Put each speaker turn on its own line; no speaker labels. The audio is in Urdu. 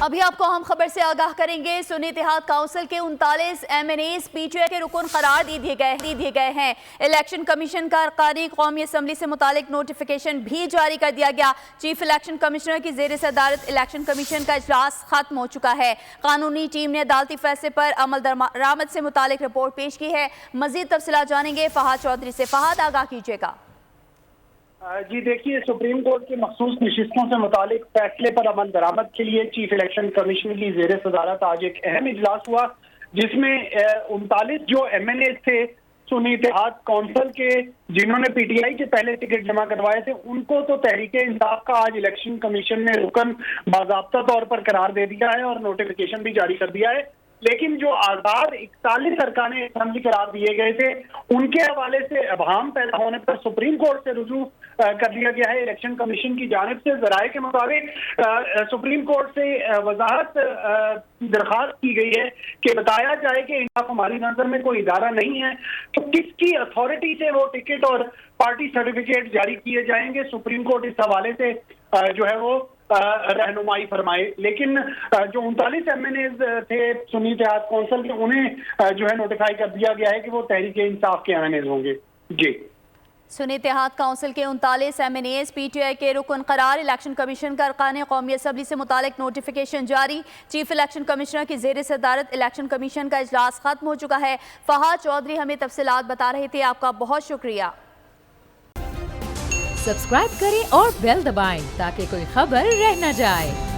ابھی آپ کو ہم خبر سے آگاہ کریں گے۔ سنی اتحاد کونسل کے 39 MNAs PTI کے رکن قرار دے دیے گئے ہیں۔ الیکشن کمیشن کا ارکان قومی اسمبلی سے متعلق نوٹیفیکیشن بھی جاری کر دیا گیا۔ چیف الیکشن کمشنر کی زیر صدارت الیکشن کمیشن کا اجلاس ختم ہو چکا ہے۔ قانونی ٹیم نے عدالتی فیصلے پر عمل درآمد سے متعلق رپورٹ پیش کی ہے۔ مزید تفصیلات جانیں گے فہد چودھری سے۔ فہد، آگاہ کیجیے گا۔
جی دیکھیے، سپریم کورٹ کی مخصوص نشستوں سے متعلق فیصلے پر عمل درآمد کے لیے چیف الیکشن کمیشن کی زیر صدارت آج ایک اہم اجلاس ہوا، جس میں 39 جو MNAs تھے سنی اتحاد کونسل کے، جنہوں نے PTI کے پہلے ٹکٹ جمع کروائے تھے، ان کو تو تحریک انصاف کا آج الیکشن کمیشن نے رکن باضابطہ طور پر قرار دے دیا ہے اور نوٹیفیکیشن بھی جاری کر دیا ہے۔ لیکن جو آزاد 41 ارکان اسمبلی قرار دیے گئے تھے، ان کے حوالے سے ابہام پیدا ہونے پر سپریم کورٹ سے رجوع کر دیا گیا ہے الیکشن کمیشن کی جانب سے۔ ذرائع کے مطابق سپریم کورٹ سے وضاحت درخواست کی گئی ہے کہ بتایا جائے کہ انصاف ہماری نظر میں کوئی ادارہ نہیں ہے، تو کس کی اتھارٹی سے وہ ٹکٹ اور پارٹی سرٹیفکیٹ جاری کیے جائیں گے۔ سپریم کورٹ اس حوالے سے جو ہے وہ رہنمائی فرمائے۔ لیکن جو 39 MNAs تھے سنی اتحاد کونسل کے، انہیں جو ہے نوٹیفائی کر دیا گیا ہے کہ وہ تحریک انصاف کے MNAs ہوں گے۔ جی،
سنی اتحاد کونسل کے 39 MNAs PTI کے رکن قرار۔ الیکشن کمیشن کا ارکان قومی اسمبلی سے متعلق نوٹیفیکیشن جاری۔ چیف الیکشن کمشنر کی زیر صدارت الیکشن کمیشن کا اجلاس ختم ہو چکا ہے۔ فہد چودھری ہمیں تفصیلات بتا رہے تھے، آپ کا بہت شکریہ۔
سبسکرائب کریں اور بیل دبائیں تاکہ کوئی خبر رہ نہ جائے۔